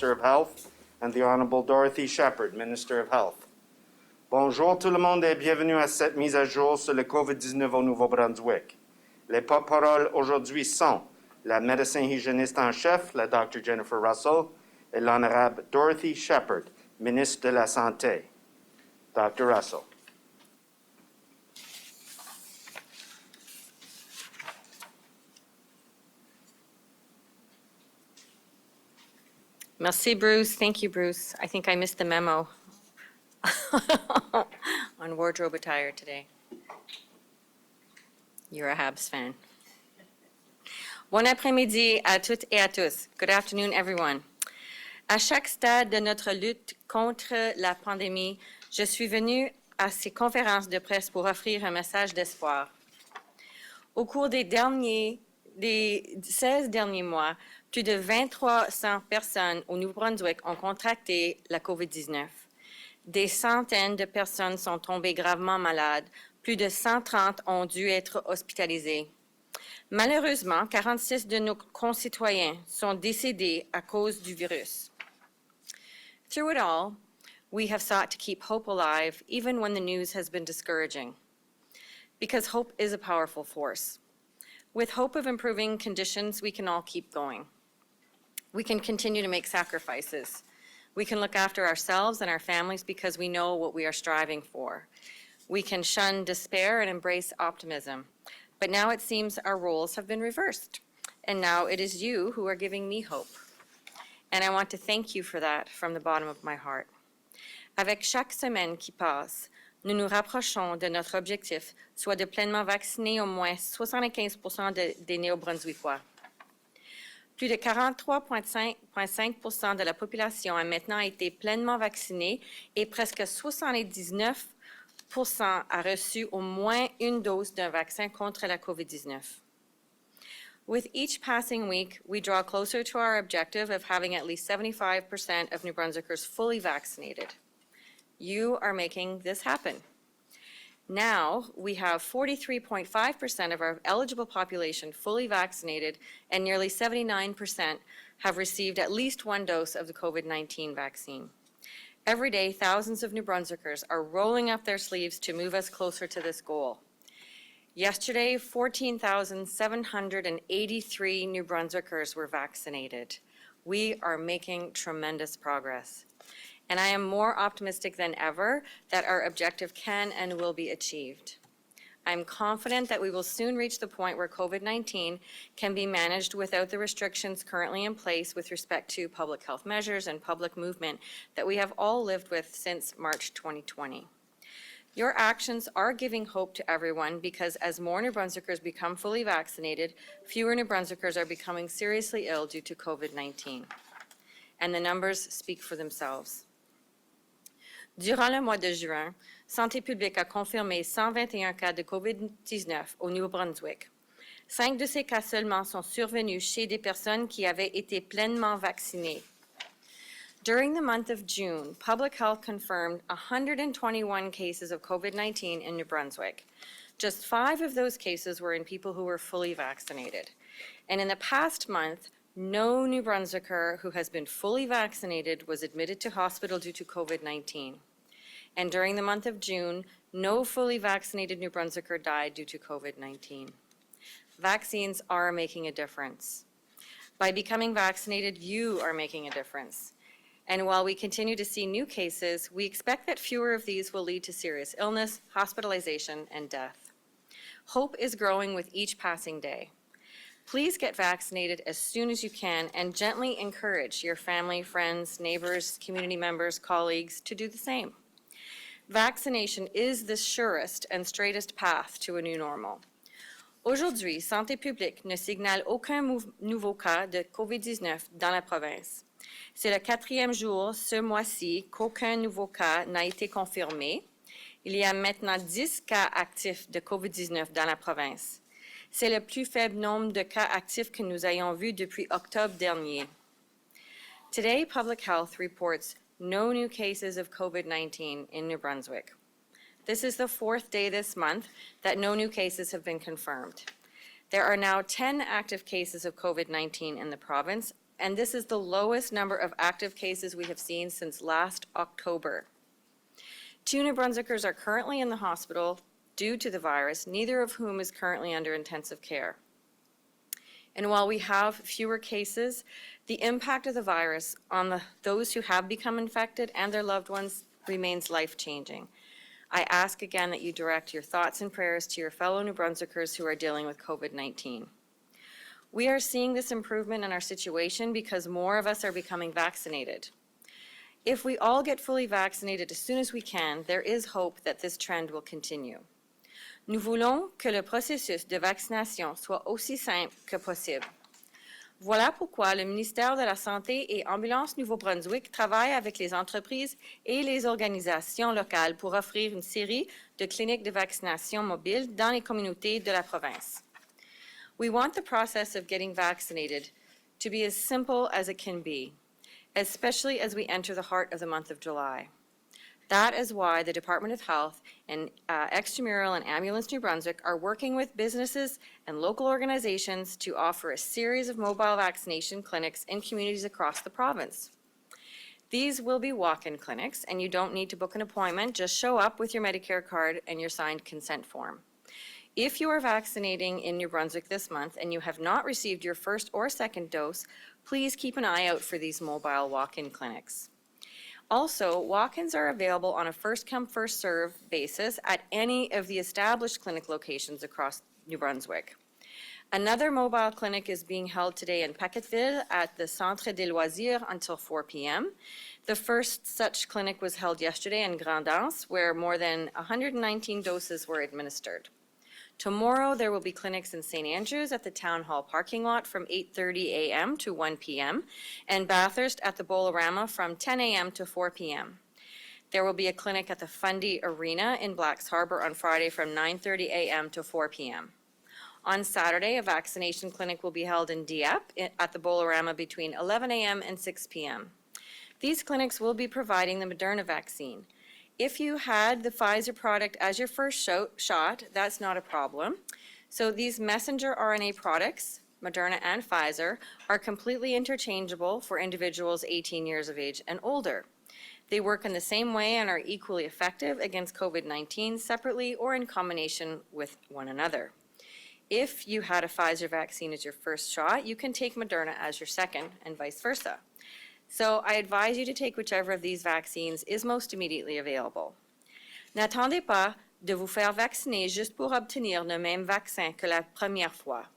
Minister of Health, and the Honorable Dorothy Shephard, Minister of Health. Bonjour tout le monde et bienvenue à cette mise à jour sur le COVID-19 au Nouveau-Brunswick. Les porte-paroles aujourd'hui sont la médecin hygiéniste en chef, la Dr. Jennifer Russell, et l'Honorable Dorothy Shephard, Ministre de la Santé. Dr. Russell. Merci, Bruce. Thank you, Bruce. I think I missed the memo on wardrobe attire today. You're a Habs fan. Bon après-midi à toutes et à tous. Good afternoon, everyone. À chaque stade de notre lutte contre la pandémie, je suis venue à ces conférences de presse pour offrir un message d'espoir. Au cours des 16 derniers mois, plus de 2300 personnes au Nouveau-Brunswick ont contracté la COVID-19. Des centaines de personnes sont tombées gravement malades. Plus de 130 ont dû être hospitalisées. Malheureusement, 46 de nos concitoyens sont décédés à cause du virus. Through it all, we have sought to keep hope alive even when the news has been discouraging, because hope is a powerful force. With hope of improving conditions, we can all keep going. We can continue to make sacrifices. We can look after ourselves and our families because we know what we are striving for. We can shun despair and embrace optimism. But now it seems our roles have been reversed. And now it is you who are giving me hope. And I want to thank you for that from the bottom of my heart. Avec chaque semaine qui passe, nous nous rapprochons de notre objectif, soit de pleinement vacciner au moins 75% des Néo-Brunswickois. Plus de 43,5% de la population a maintenant été pleinement vaccinée et presque 79% a reçu au moins une dose d'un vaccin contre la COVID-19. With each passing week, we draw closer to our objective of having at least 75% of New Brunswickers fully vaccinated. You are making this happen. Now, we have 43.5% of our eligible population fully vaccinated, and nearly 79% have received at least one dose of the COVID-19 vaccine. Every day, thousands of New Brunswickers are rolling up their sleeves to move us closer to this goal. Yesterday, 14,783 New Brunswickers were vaccinated. We are making tremendous progress. And I am more optimistic than ever that our objective can and will be achieved. I'm confident that we will soon reach the point where COVID-19 can be managed without the restrictions currently in place with respect to public health measures and public movement that we have all lived with since March 2020. Your actions are giving hope to everyone because as more New Brunswickers become fully vaccinated, fewer New Brunswickers are becoming seriously ill due to COVID-19. And the numbers speak for themselves. Durant le mois de juin, Santé publique a confirmé 121 cas de COVID-19 au Nouveau-Brunswick. 5 de ces cas seulement sont survenus chez des personnes qui avaient été pleinement vaccinées. During the month of June, Public Health confirmed 121 cases of COVID-19 in New Brunswick. Just 5 of those cases were in people who were fully vaccinated. And in the past month, no New Brunswicker who has been fully vaccinated was admitted to hospital due to COVID-19. And during the month of June, no fully vaccinated New Brunswicker died due to COVID-19. Vaccines are making a difference. By becoming vaccinated, you are making a difference. And while we continue to see new cases, we expect that fewer of these will lead to serious illness, hospitalization, and death. Hope is growing with each passing day. Please get vaccinated as soon as you can and gently encourage your family, friends, neighbors, community members, colleagues to do the same. Vaccination is the surest and straightest path to a new normal. Aujourd'hui, Santé publique ne signale aucun nouveau cas de COVID-19 dans la province. C'est le 4e jour ce mois-ci qu'aucun nouveau cas n'a été confirmé. Il y a maintenant 10 cas actifs de COVID-19 dans la province. C'est le plus faible nombre de cas actifs que nous ayons vu depuis octobre dernier. Today, Public Health reports no new cases of COVID-19 in New Brunswick. This is the 4th day this month that no new cases have been confirmed. There are now 10 active cases of COVID-19 in the province, and this is the lowest number of active cases we have seen since last October. 2 New Brunswickers are currently in the hospital due to the virus, neither of whom is currently under intensive care. And while we have fewer cases, the impact of the virus on those who have become infected and their loved ones remains life-changing. I ask again that you direct your thoughts and prayers to your fellow New Brunswickers who are dealing with COVID-19. We are seeing this improvement in our situation because more of us are becoming vaccinated. If we all get fully vaccinated as soon as we can, there is hope that this trend will continue. Nous voulons que le processus de vaccination soit aussi simple que possible. Voilà pourquoi le ministère de la Santé et Ambulance Nouveau-Brunswick travaille avec les entreprises et les organisations locales pour offrir une série de cliniques de vaccination mobiles dans les communautés de la province. We want the process of getting vaccinated to be as simple as it can be, especially as we enter the heart of the month of July. That is why the Department of Health and Extramural and Ambulance New Brunswick are working with businesses and local organizations to offer a series of mobile vaccination clinics in communities across the province. These will be walk-in clinics, and you don't need to book an appointment. Just show up with your Medicare card and your signed consent form. If you are vaccinating in New Brunswick this month and you have not received your first or second dose, please keep an eye out for these mobile walk-in clinics. Also, walk-ins are available on a first-come, first-served basis at any of the established clinic locations across New Brunswick. Another mobile clinic is being held today in Paquetteville at the Centre des Loisirs until 4 p.m. The first such clinic was held yesterday in Grand'Anse, where more than 119 doses were administered. Tomorrow, there will be clinics in St. Andrews at the Town Hall parking lot from 8:30 a.m. to 1 p.m. and Bathurst at the Bolorama from 10 a.m. to 4 p.m. There will be a clinic at the Fundy Arena in Blacks Harbor on Friday from 9:30 a.m. to 4 p.m. On Saturday, a vaccination clinic will be held in Dieppe at the Bolorama between 11 a.m. and 6 p.m. These clinics will be providing the Moderna vaccine. If you had the Pfizer product as your first shot, that's not a problem. So these messenger RNA products, Moderna and Pfizer, are completely interchangeable for individuals 18 years of age and older. They work in the same way and are equally effective against COVID-19 separately or in combination with one another. If you had a Pfizer vaccine as your first shot, you can take Moderna as your second and vice versa. So I advise you to take whichever of these vaccines is most immediately available. N'attendez pas de vous faire vacciner juste pour obtenir le même vaccin que la première fois.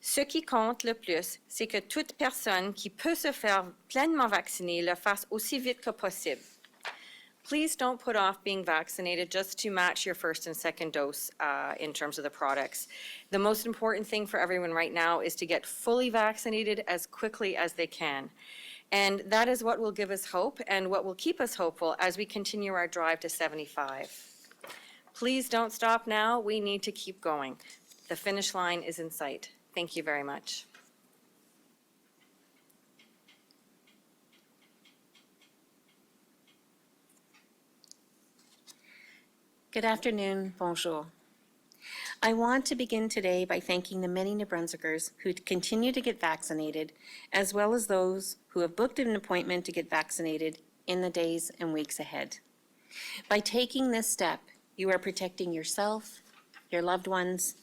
Ce qui compte le plus, c'est que toute personne qui peut se faire pleinement vacciner le fasse aussi vite que possible. Please don't put off being vaccinated just to match your first and second dose in terms of the products. The most important thing for everyone right now is to get fully vaccinated as quickly as they can. And that is what will give us hope and what will keep us hopeful as we continue our drive to 75. Please don't stop now. We need to keep going. The finish line is in sight. Thank you very much. Good afternoon, bonjour. I want to begin today by thanking the many New Brunswickers who continue to get vaccinated, as well as those who have booked an appointment to get vaccinated in the days and weeks ahead. By taking this step, you are protecting yourself, your loved ones,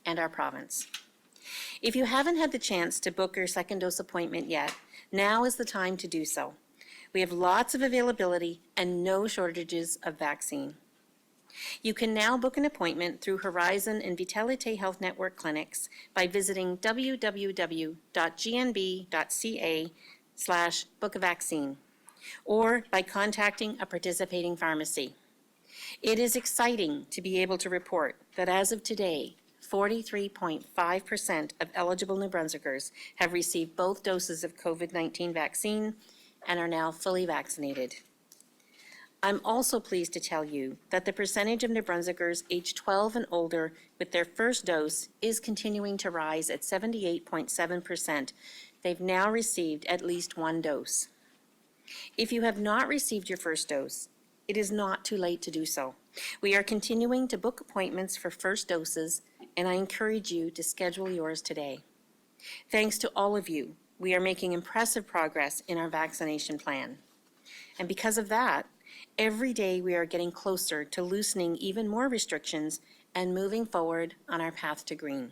and our province. If you haven't had the chance to book your second dose appointment yet, now is the time to do so. We have lots of availability and no shortages of vaccine. You can now book an appointment through Horizon and Vitalite Health Network clinics by visiting www.gnb.ca/bookavaccine or by contacting a participating pharmacy. It is exciting to be able to report that as of today, 43.5% of eligible New Brunswickers have received both doses of COVID-19 vaccine and are now fully vaccinated. I'm also pleased to tell you that the percentage of New Brunswickers aged 12 and older with their first dose is continuing to rise at 78.7%. They've now received at least one dose. If you have not received your first dose, it is not too late to do so. We are continuing to book appointments for first doses, and I encourage you to schedule yours today. Thanks to all of you we are making impressive progress in our vaccination plan. And because of that, every day we are getting closer to loosening even more restrictions and moving forward on our path to green.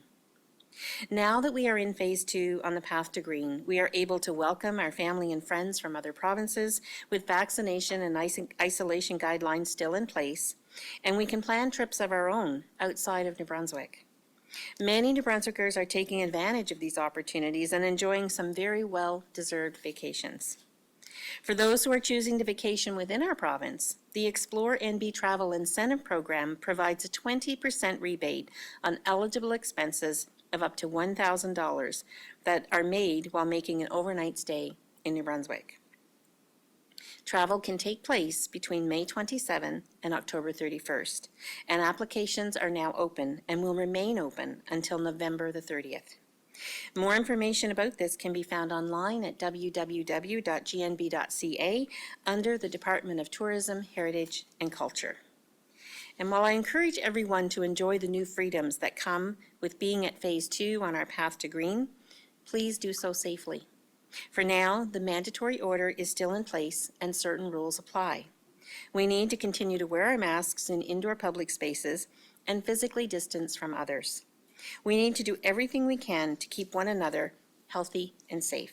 Now that we are in phase 2 on the path to green, we are able to welcome our family and friends from other provinces with vaccination and isolation guidelines still in place, and we can plan trips of our own outside of New Brunswick. Many New Brunswickers are taking advantage of these opportunities and enjoying some very well-deserved vacations. For those who are choosing to vacation within our province, the Explore NB Travel Incentive Program provides a 20% rebate on eligible expenses of up to $1,000 that are made while making an overnight stay in New Brunswick. Travel can take place between May 27 and October 31st, and applications are now open and will remain open until November the 30th. More information about this can be found online at www.gnb.ca under the Department of Tourism, Heritage and Culture. And while I encourage everyone to enjoy the new freedoms that come with being at phase 2 on our path to green, please do so safely. For now, the mandatory order is still in place and certain rules apply. We need to continue to wear our masks in indoor public spaces and physically distance from others. We need to do everything we can to keep one another healthy and safe.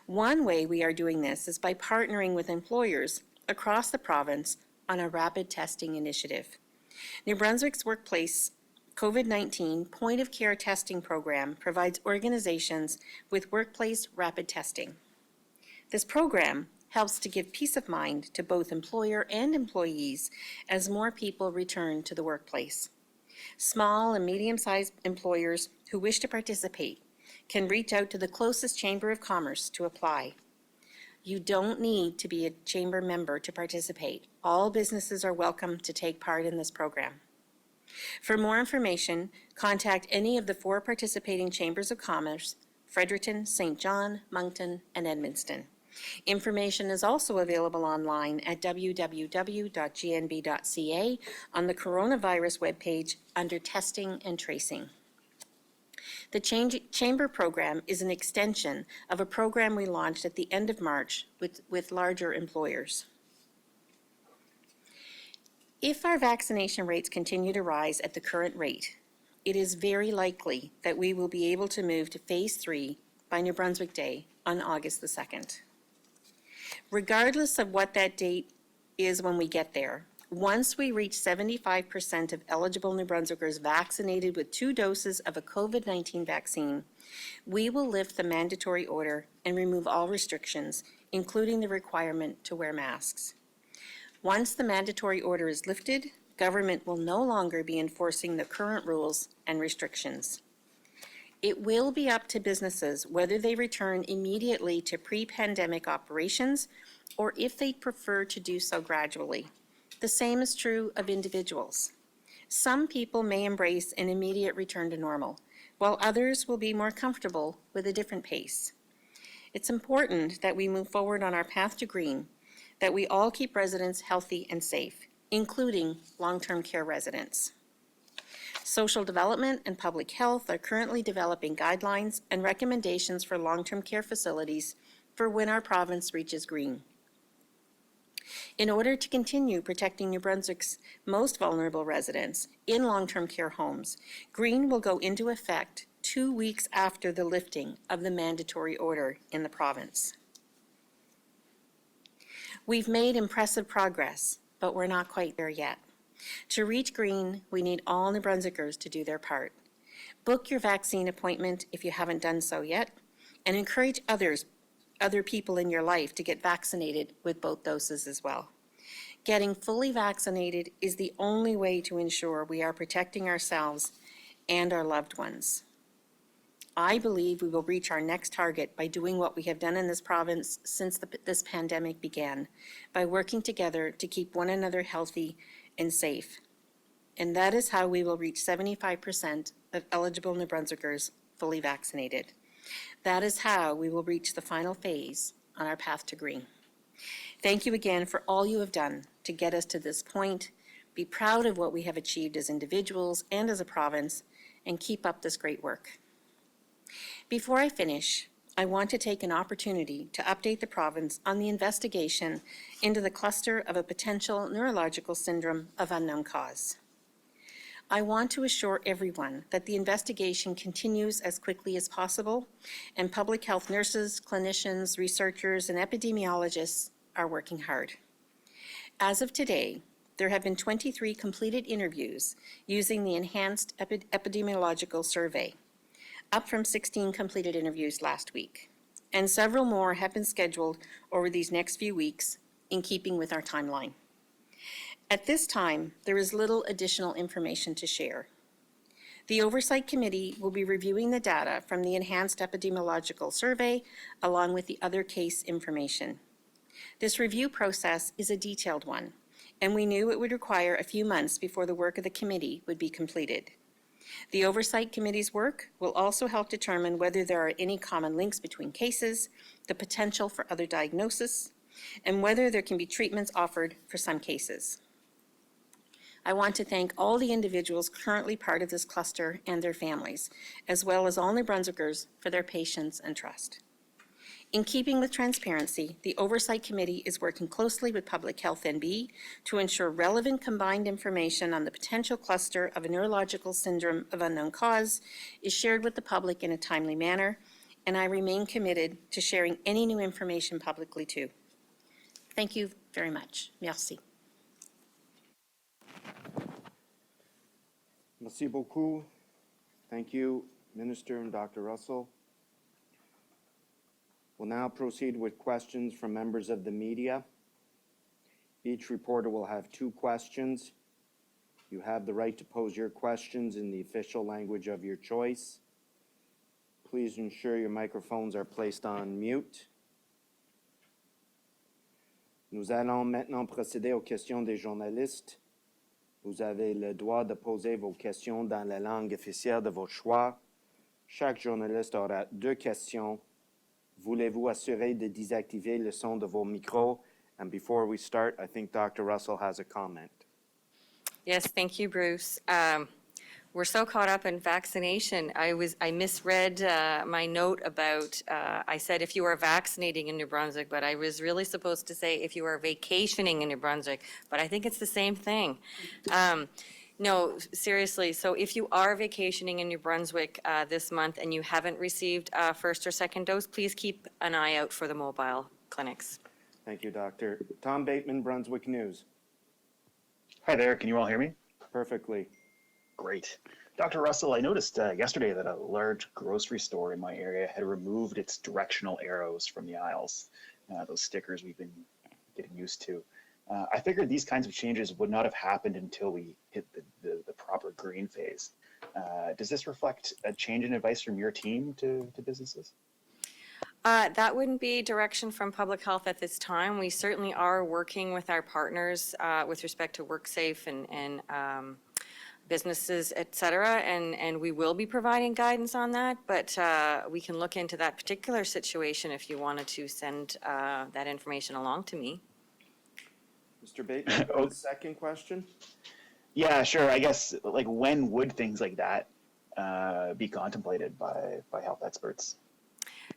One way we are doing this is by partnering with employers across the province on a rapid testing initiative. New Brunswick's workplace COVID-19 point-of-care testing program provides organizations with workplace rapid testing. This program helps to give peace of mind to both employer and employees as more people return to the workplace. Small and medium-sized employers who wish to participate can reach out to the closest Chamber of Commerce to apply. You don't need to be a Chamber member to participate. All businesses are welcome to take part in this program. For more information, contact any of the 4 participating Chambers of Commerce, Fredericton, St. John, Moncton, and Edmundston. Information is also available online at www.gnb.ca on the coronavirus webpage under Testing and Tracing. The Chamber program is an extension of a program we launched at the end of March with larger employers. If our vaccination rates continue to rise at the current rate, it is very likely that we will be able to move to phase 3 by New Brunswick Day on August the 2nd. Regardless of what that date is when we get there, once we reach 75% of eligible New Brunswickers vaccinated with 2 doses of a COVID-19 vaccine, we will lift the mandatory order and remove all restrictions, including the requirement to wear masks. Once the mandatory order is lifted, government will no longer be enforcing the current rules and restrictions. It will be up to businesses whether they return immediately to pre-pandemic operations or if they prefer to do so gradually. The same is true of individuals. Some people may embrace an immediate return to normal, while others will be more comfortable with a different pace. It's important that we move forward on our path to green, that we all keep residents healthy and safe, including long-term care residents. Social Development and Public Health are currently developing guidelines and recommendations for long-term care facilities for when our province reaches green. In order to continue protecting New Brunswick's most vulnerable residents in long-term care homes, green will go into effect 2 weeks after the lifting of the mandatory order in the province. We've made impressive progress, but we're not quite there yet. To reach green, we need all New Brunswickers to do their part. Book your vaccine appointment if you haven't done so yet, and encourage other people in your life to get vaccinated with both doses as well. Getting fully vaccinated is the only way to ensure we are protecting ourselves and our loved ones. I believe we will reach our next target by doing what we have done in this province since this pandemic began, by working together to keep one another healthy and safe. And that is how we will reach 75% of eligible New Brunswickers fully vaccinated. That is how we will reach the final phase on our path to green. Thank you again for all you have done to get us to this point. Be proud of what we have achieved as individuals and as a province, and keep up this great work. Before I finish, I want to take an opportunity to update the province on the investigation into the cluster of a potential neurological syndrome of unknown cause. I want to assure everyone that the investigation continues as quickly as possible, and public health nurses, clinicians, researchers, and epidemiologists are working hard. As of today, there have been 23 completed interviews using the enhanced epidemiological survey, up from 16 completed interviews last week, and several more have been scheduled over these next few weeks in keeping with our timeline. At this time, there is little additional information to share. The Oversight Committee will be reviewing the data from the enhanced epidemiological survey along with the other case information. This review process is a detailed one, and we knew it would require a few months before the work of the committee would be completed. The Oversight Committee's work will also help determine whether there are any common links between cases, the potential for other diagnosis, and whether there can be treatments offered for some cases. I want to thank all the individuals currently part of this cluster and their families, as well as all New Brunswickers for their patience and trust. In keeping with transparency, the Oversight Committee is working closely with Public Health NB to ensure relevant combined information on the potential cluster of a neurological syndrome of unknown cause is shared with the public in a timely manner, and I remain committed to sharing any new information publicly too. Thank you very much. Merci. Merci beaucoup. Thank you, Minister and Dr. Russell. We'll now proceed with questions from members of the media. Each reporter will have 2 questions. You have the right to pose your questions in the official language of your choice. Please ensure your microphones are placed on mute. Nous allons maintenant procéder aux questions des journalistes. Vous avez le droit de poser vos questions dans la langue officielle de votre choix. Chaque journaliste aura 2 questions. Voulez-vous assurer de désactiver le son de vos micros? And before we start, I think Dr. Russell has a comment. Yes, thank you, Bruce. We're so caught up in vaccination. I misread my note about, I said if you are vaccinating in New Brunswick, but I was really supposed to say if you are vacationing in New Brunswick, but I think it's the same thing. No, seriously, so if you are vacationing in New Brunswick this month and you haven't received a first or second dose, please keep an eye out for the mobile clinics. Thank you, Doctor. Tom Bateman, Brunswick News. Hi there, can you all hear me? Perfectly. Great. Dr. Russell, I noticed yesterday that a large grocery store in my area had removed its directional arrows from the aisles, those stickers we've been getting used to. I figured these kinds of changes would not have happened until we hit the proper green phase. Does this reflect a change in advice from your team to businesses? That wouldn't be direction from public health at this time. We certainly are working with our partners with respect to WorkSafe and businesses, et cetera, and we will be providing guidance on that, but we can look into that particular situation if you wanted to send that information along to me. Mr. Bateman, the second question? Yeah, sure. I guess, like, when would things like that be contemplated by health experts?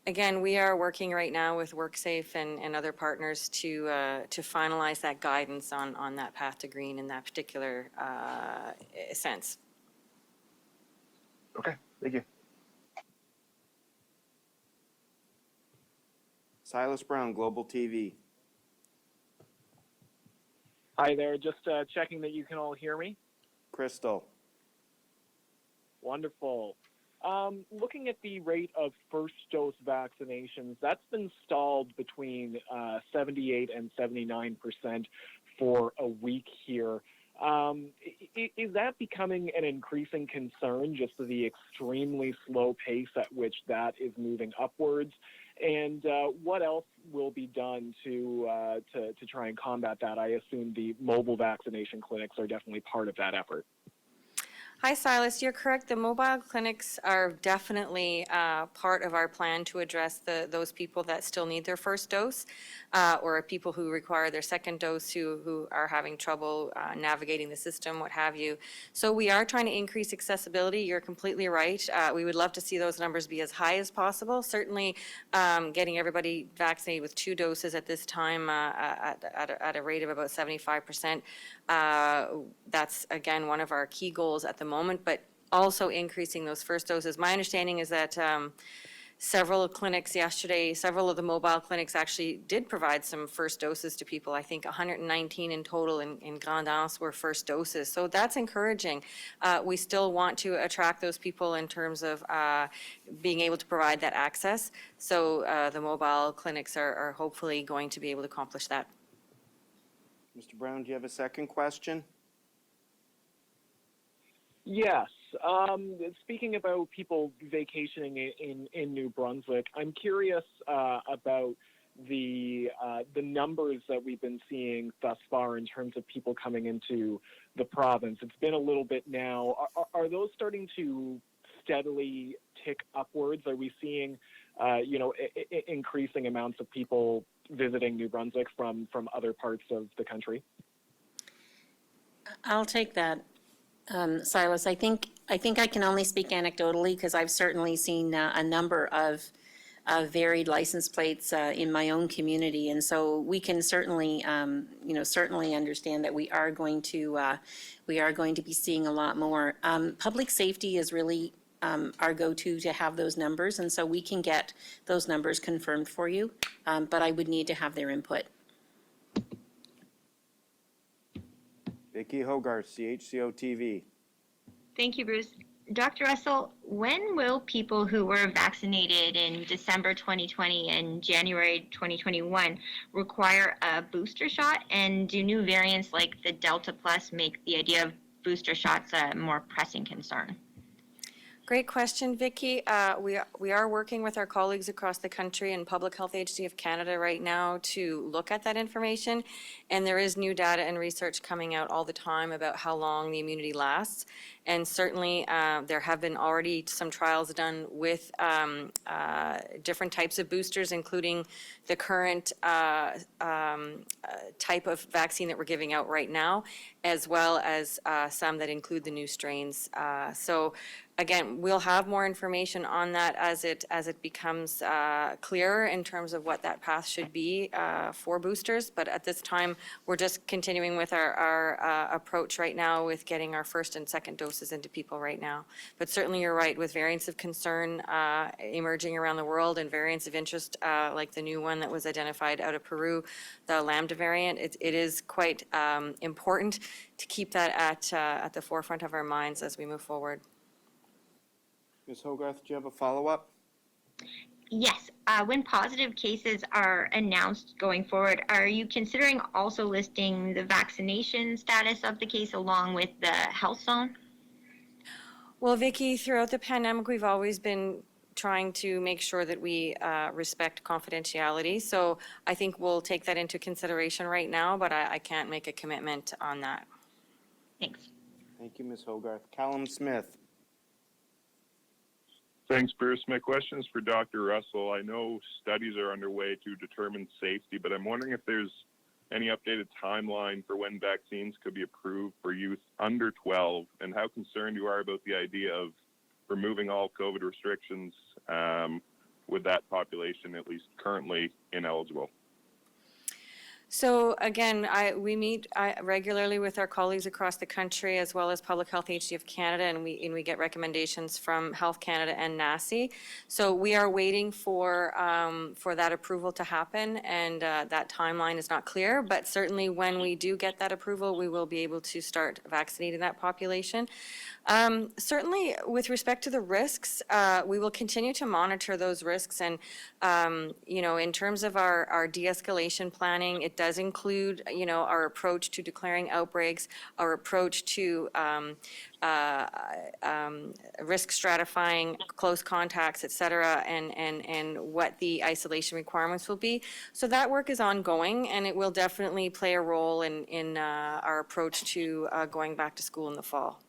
Again, we are working right now with WorkSafe and other partners to finalize that guidance on that path to green in that particular sense. Okay, thank you. Silas Brown, Global TV. Hi there, just checking that you can all hear me. Crystal. Wonderful. Looking at the rate of first dose vaccinations, that's been stalled between 78 and 79% for a week here. Is that becoming an increasing concern, just the extremely slow pace at which that is moving upwards? And what else will be done to try and combat that? I assume the mobile vaccination clinics are definitely part of that effort. Hi, Silas. You're correct. The mobile clinics are definitely part of our plan to address those people that still need their first dose, or people who require their second dose who are having trouble navigating the system, what have you. So we are trying to increase accessibility. You're completely right. We would love to see those numbers be as high as possible. Certainly, getting everybody vaccinated with 2 doses at this time at a rate of about 75%. That's, again, one of our key goals at the moment, but also increasing those first doses. My understanding is that several clinics yesterday, several of the mobile clinics actually did provide some first doses to people. I think 119 in total in Grand Anse were first doses. So that's encouraging. We still want to attract those people in terms of being able to provide that access. So the mobile clinics are hopefully going to be able to accomplish that. Mr. Brown, do you have a second question? Yes. Speaking about people vacationing in New Brunswick, I'm curious about the numbers that we've been seeing thus far in terms of people coming into the province. It's been a little bit now. Are those starting to steadily tick upwards? Are we seeing, increasing amounts of people visiting New Brunswick from other parts of the country? I'll take that, Silas. I think I can only speak anecdotally because I've certainly seen a number of varied license plates in my own community, and so we can certainly, certainly understand that we are going to be seeing a lot more. Public safety is really our go-to to have those numbers, and so we can get those numbers confirmed for you, but I would need to have their input. Vicki Hogarth, CHCO-TV. Thank you, Bruce. Dr. Russell, when will people who were vaccinated in December 2020 and January 2021 require a booster shot? And do new variants like the Delta Plus make the idea of booster shots a more pressing concern? Great question, Vicki. We are working with our colleagues across the country and Public Health Agency of Canada right now to look at that information. And there is new data and research coming out all the time about how long the immunity lasts. And certainly there have been already some trials done with different types of boosters, including the current type of vaccine that we're giving out right now, as well as some that include the new strains. So again, we'll have more information on that as it becomes clearer in terms of what that path should be for boosters. But at this time, we're just continuing with our approach right now with getting our first and second doses into people right now. But certainly you're right, with variants of concern emerging around the world and variants of interest like the new one that was identified out of Peru, the Lambda variant, it is quite important to keep that at the forefront of our minds as we move forward. Ms. Hogarth, do you have a follow-up? Yes. When positive cases are announced going forward, are you considering also listing the vaccination status of the case along with the health zone? Well, Vicki, throughout the pandemic, we've always been trying to make sure that we respect confidentiality. So I think we'll take that into consideration right now, but I can't make a commitment on that. Thanks. Thank you, Ms. Hogarth. Callum Smith. Thanks, Bruce. My question is for Dr. Russell. I know studies are underway to determine safety, but I'm wondering if there's any updated timeline for when vaccines could be approved for youth under 12, and how concerned you are about the idea of removing all COVID restrictions with that population, at least currently ineligible. So again, we meet regularly with our colleagues across the country as well as Public Health Agency of Canada, and we get recommendations from Health Canada and NACI. So we are waiting for that approval to happen, and that timeline is not clear, but certainly when we do get that approval, we will be able to start vaccinating that population. Certainly with respect to the risks, we will continue to monitor those risks, and in terms of our de-escalation planning, it does include our approach to declaring outbreaks, our approach to risk stratifying, close contacts, et cetera, and what the isolation requirements will be. So that work is ongoing, and it will definitely play a role in our approach to going back to school in the fall.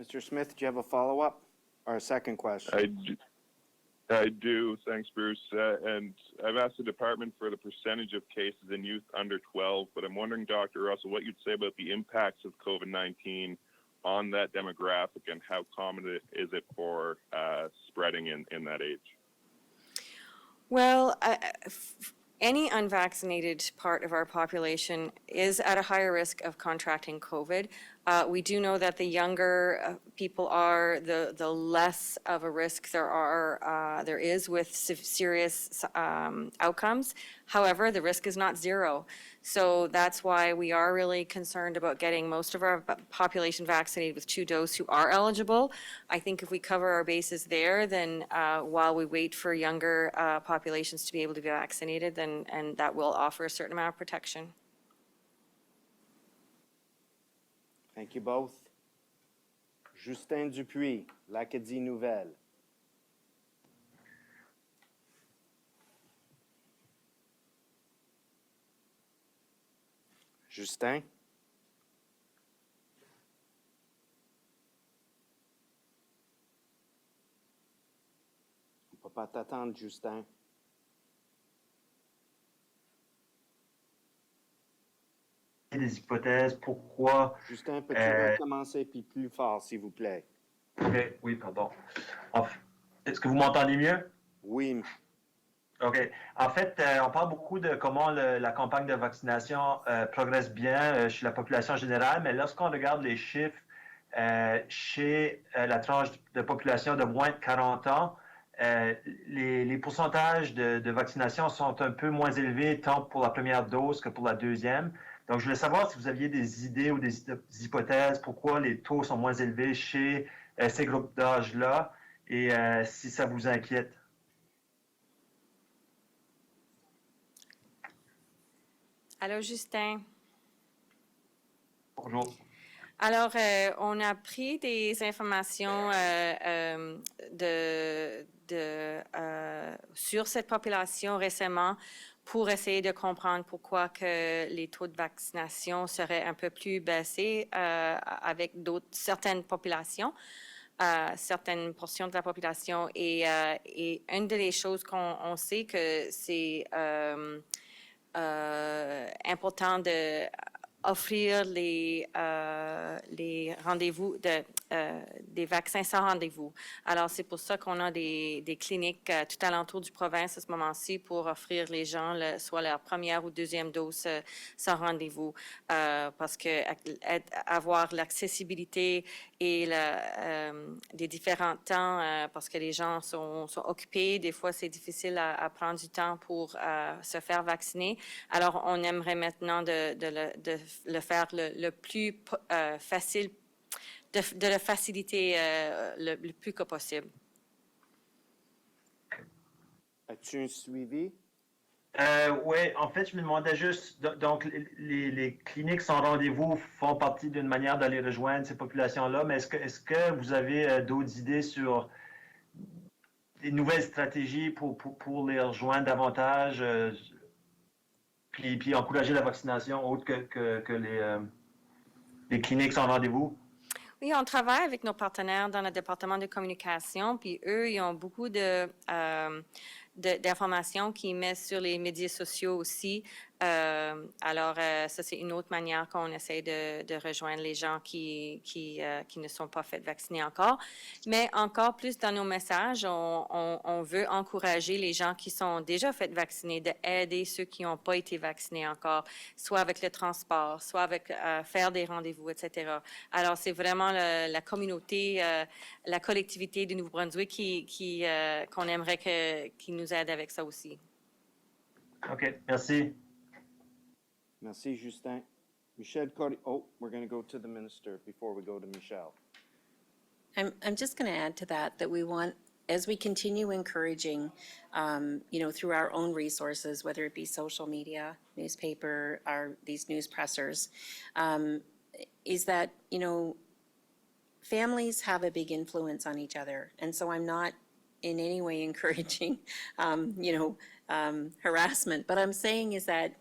Mr. Smith, do you have a follow-up or a second question? I do. Thanks, Bruce. And I've asked the department for the percentage of cases in youth under 12, but I'm wondering, Dr. Russell, what you'd say about the impacts of COVID-19 on that demographic and how common is it for spreading in that age? Well, any unvaccinated part of our population is at a higher risk of contracting COVID. We do know that the younger people are, the less of a risk there is with serious outcomes. However, the risk is not zero. So that's why we are really concerned about getting most of our population vaccinated with 2 doses who are eligible. I think if we cover our bases there, then while we wait for younger populations to be able to be vaccinated, then and that will offer a certain amount of protection. Thank you both. Justin Dupuis, l'Acadie Nouvelle. Justin? On ne peut pas t'attendre, Justin. Des hypothèses, pourquoi... Justin, peux-tu recommencer puis plus fort, s'il vous plaît? OK, oui, pardon. Est-ce que vous m'entendez mieux? Oui. OK. En fait, on parle beaucoup de comment la campagne de vaccination progresse bien chez la population générale, mais lorsqu'on regarde les chiffres chez la tranche de population de moins de 40 ans, les pourcentages de vaccination sont un peu moins élevés tant pour la première dose que pour la deuxième. Donc, je voulais savoir si vous aviez des idées ou des hypothèses pourquoi les taux sont moins élevés chez ces groupes d'âge-là et si ça vous inquiète. Allô, Justin. Bonjour. Alors, on a pris des informations sur cette population récemment pour essayer de comprendre pourquoi que les taux de vaccination seraient un peu plus baissés avec certaines populations, certaines portions de la population. Et une des choses qu'on sait que c'est important de offrir les rendez-vous, des vaccins sans rendez-vous. Alors, c'est pour ça qu'on a des cliniques tout alentour du province à ce moment-ci pour offrir les gens soit leur première ou deuxième dose sans rendez-vous. Parce que avoir l'accessibilité et des différents temps, parce que les gens sont occupés, des fois c'est difficile à prendre du temps pour se faire vacciner. Alors, on aimerait maintenant de le faire le plus facile, de le faciliter le plus que possible. As-tu un suivi? Oui, en fait, je me demandais juste, donc les cliniques sans rendez-vous font partie d'une manière d'aller rejoindre ces populations-là, mais est-ce que vous avez d'autres idées sur des nouvelles stratégies pour les rejoindre davantage, puis encourager la vaccination autre que les cliniques sans rendez-vous? Oui, on travaille avec nos partenaires dans le département de communication, puis eux, ils ont beaucoup d'informations qu'ils mettent sur les médias sociaux aussi. Alors, ça, c'est une autre manière qu'on essaie de rejoindre les gens qui ne sont pas fait vacciner encore. Mais encore plus dans nos messages, on veut encourager les gens qui sont déjà fait vacciner, d'aider ceux qui n'ont pas été vaccinés encore, soit avec le transport, soit avec faire des rendez-vous, etc. Alors, c'est vraiment la communauté, la collectivité du Nouveau-Brunswick qu'on aimerait qui nous aide avec ça aussi. OK, merci. Merci, Justin. Michel Corrier. Oh, we're going to go to the minister before we go to Michel. I'm just going to add to that we want, as we continue encouraging, through our own resources, whether it be social media, newspaper, these news pressers, is that, families have a big influence on each other. And so I'm not in any way encouraging, harassment, but I'm saying is that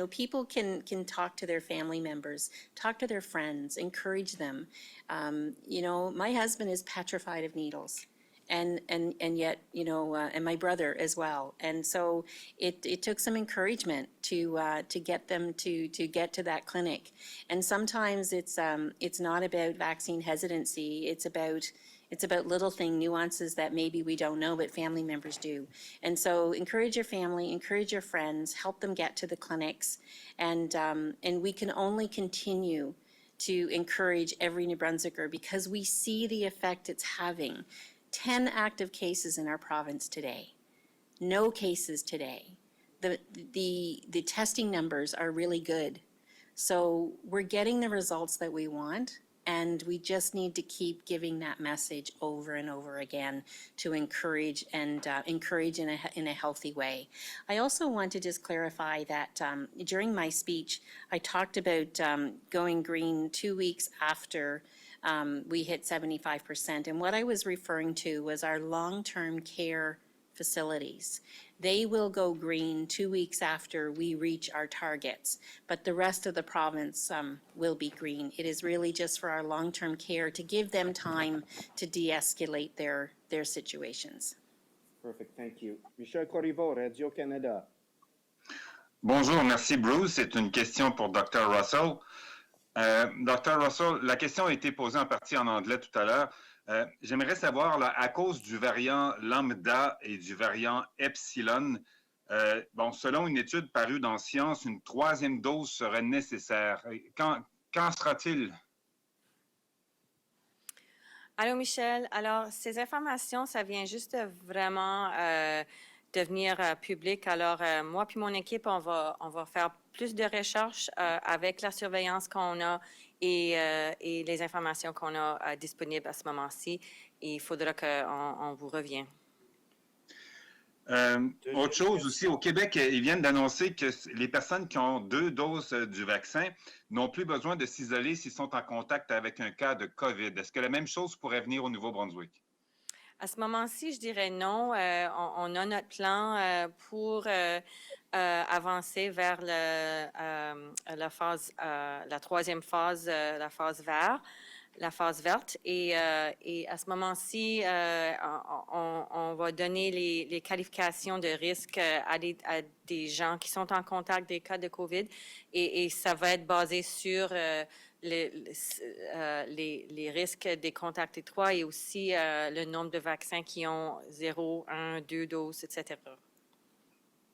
people can talk to their family members, talk to their friends, encourage them. My husband is petrified of needles. And yet, and my brother as well. And so it took some encouragement to get them to get to that clinic. And sometimes it's not about vaccine hesitancy. It's about little nuances that maybe we don't know, but family members do. And so encourage your family, encourage your friends, help them get to the clinics. And we can only continue to encourage every New Brunswicker because we see the effect it's having. 10 active cases in our province today. No cases today. The testing numbers are really good. So we're getting the results that we want, and we just need to keep giving that message over and over again to encourage and encourage in a healthy way. I also want to just clarify that during my speech, I talked about going green 2 weeks after we hit 75%. And what I was referring to was our long-term care facilities. They will go green 2 weeks after we reach our targets, but the rest of the province will be green. It is really just for our long-term care to give them time to de-escalate their situations. Perfect, thank you. Michel Corriveau, Radio-Canada. Bonjour, merci Bruce. C'est une question pour Dr. Russell. Dr. Russell, la question a été posée en partie en anglais tout à l'heure. J'aimerais savoir, là, à cause du variant lambda et du variant epsilon, selon une étude parue dans Science, une 3e dose serait nécessaire. Quand sera-t-il? Allô, Michel. Alors, ces informations, ça vient juste vraiment devenir public. Alors, moi puis mon équipe, on va faire plus de recherches avec la surveillance qu'on a et les informations qu'on a disponibles à ce moment-ci. Et il faudra qu'on vous revienne. Autre chose aussi, au Québec, ils viennent d'annoncer que les personnes qui ont 2 doses du vaccin n'ont plus besoin de s'isoler s'ils sont en contact avec un cas de COVID. Est-ce que la même chose pourrait venir au Nouveau-Brunswick? À ce moment-ci, je dirais non. On a notre plan pour avancer vers la phase, la 3e phase, la phase verte. Et à ce moment-ci, on va donner les qualifications de risque à des gens qui sont en contact des cas de COVID. Et ça va être basé sur les risques des contacts étroits et aussi le nombre de vaccins qui ont 0, 1, 2 doses, etc.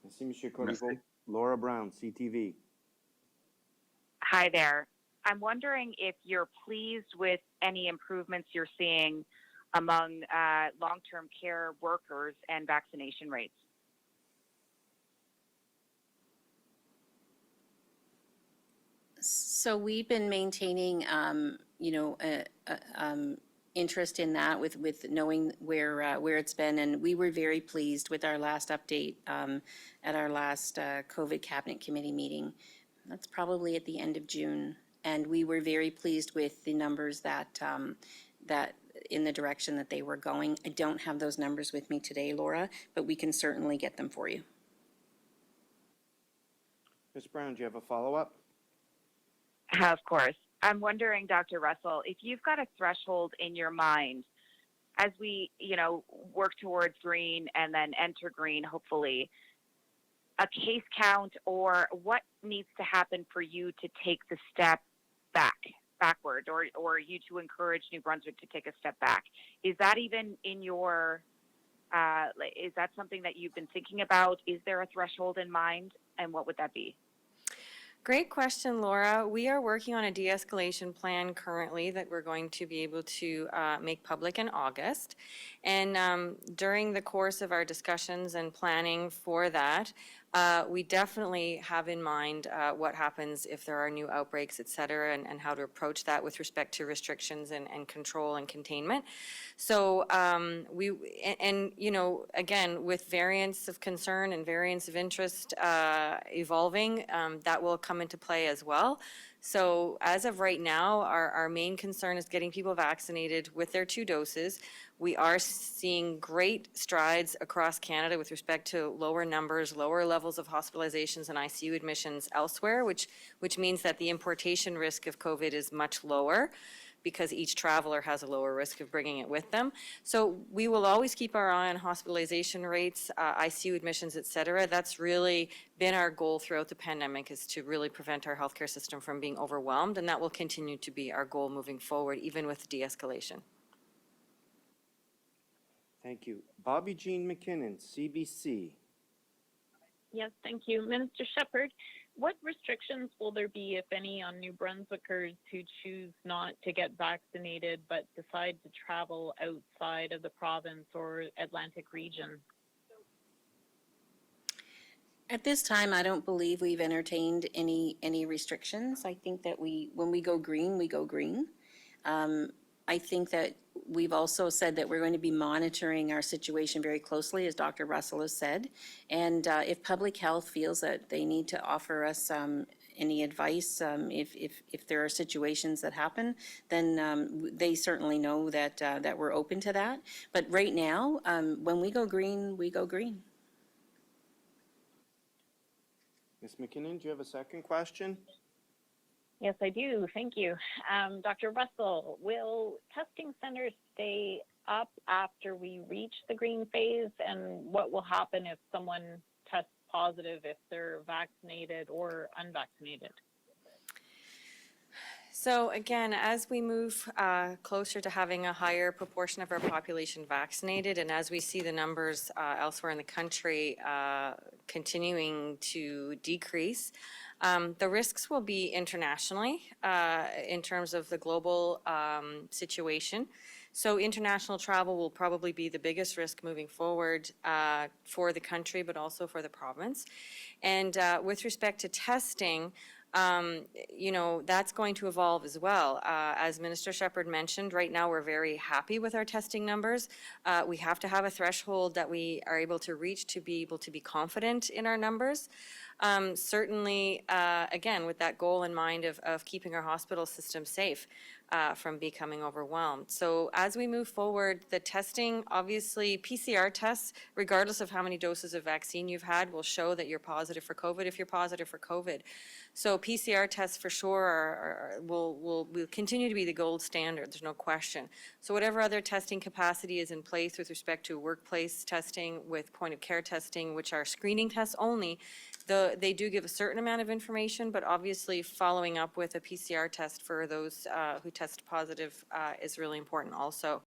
Merci, M. Corriveau. Laura Brown, CTV. Hi there. I'm wondering if you're pleased with any improvements you're seeing among long-term care workers and vaccination rates. So we've been maintaining, interest in that with knowing where it's been, and we were very pleased with our last update at our last COVID Cabinet Committee meeting. That's probably at the end of June, and we were very pleased with the numbers that in the direction that they were going. I don't have those numbers with me today, Laura, but we can certainly get them for you. Ms. Brown, do you have a follow-up? Of course. I'm wondering, Dr. Russell, if you've got a threshold in your mind as we, work towards green and then enter green, hopefully, a case count or what needs to happen for you to take the step backward or you to encourage New Brunswick to take a step back. Is that even in your, is that something that you've been thinking about? Is there a threshold in mind, and what would that be? Great question, Laura. We are working on a de-escalation plan currently that we're going to be able to make public in August. And during the course of our discussions and planning for that, we definitely have in mind what happens if there are new outbreaks, et cetera, and how to approach that with respect to restrictions and control and containment. So again, with variants of concern and variants of interest evolving, that will come into play as well. So as of right now, our main concern is getting people vaccinated with their 2 doses. We are seeing great strides across Canada with respect to lower numbers, lower levels of hospitalizations and ICU admissions elsewhere, which means that the importation risk of COVID is much lower, because each traveler has a lower risk of bringing it with them. So we will always keep our eye on hospitalization rates, ICU admissions, et cetera. That's really been our goal throughout the pandemic, is to really prevent our healthcare system from being overwhelmed, and that will continue to be our goal moving forward, even with de-escalation. Thank you. Bobby Jean McKinnon, CBC. Yes, thank you. Minister Shephard, what restrictions will there be, if any, on New Brunswickers who choose not to get vaccinated but decide to travel outside of the province or Atlantic region? At this time, I don't believe we've entertained any restrictions. I think that when we go green, we go green. I think that we've also said that we're going to be monitoring our situation very closely, as Dr. Russell has said. And if public health feels that they need to offer us any advice, if there are situations that happen, then they certainly know that we're open to that. But right now, when we go green, we go green. Ms. McKinnon, do you have a second question? Yes, I do. Thank you. Dr. Russell, will testing centers stay up after we reach the green phase? And what will happen if someone tests positive, if they're vaccinated or unvaccinated? So again, as we move closer to having a higher proportion of our population vaccinated, and as we see the numbers elsewhere in the country continuing to decrease, the risks will be internationally in terms of the global situation. So international travel will probably be the biggest risk moving forward for the country, but also for the province. And with respect to testing, that's going to evolve as well. As Minister Shephard mentioned, right now we're very happy with our testing numbers. We have to have a threshold that we are able to reach to be able to be confident in our numbers. Certainly, again, with that goal in mind of keeping our hospital system safe from becoming overwhelmed. So as we move forward, the testing, obviously PCR tests, regardless of how many doses of vaccine you've had, will show that you're positive for COVID if you're positive for COVID. So PCR tests for sure will continue to be the gold standard, there's no question. So whatever other testing capacity is in place with respect to workplace testing, with point of care testing, which are screening tests only, they do give a certain amount of information, but obviously following up with a PCR test for those who test positive is really important also.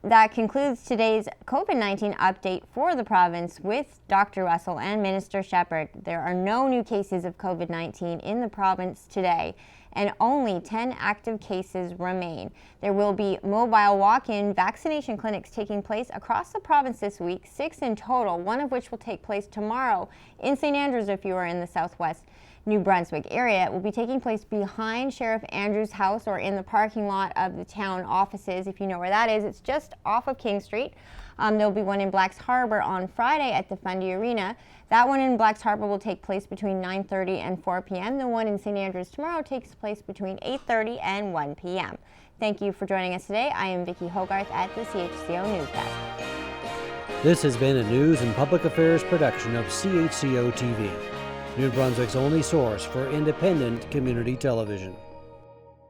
That concludes today's COVID-19 update for the province with Dr. Russell and Minister Shephard. There are no new cases of COVID-19 in the province today, and only 10 active cases remain. There will be mobile walk-in vaccination clinics taking place across the province this week, 6 in total, one of which will take place tomorrow in St. Andrews if you are in the southwest New Brunswick area. It will be taking place behind Sheriff Andrews' house or in the parking lot of the town offices, if you know where that is. It's just off of King Street. There'll be one in Blacks Harbour on Friday at the Fundy Arena. That one in Blacks Harbour will take place between 9:30 and 4 p.m. The one in St. Andrews tomorrow takes place between 8:30 and 1 p.m. Thank you for joining us today. I am Vicki Hogarth at the CHCO Newsdesk. This has been a news and public affairs production of CHCO-TV, New Brunswick's only source for independent community television.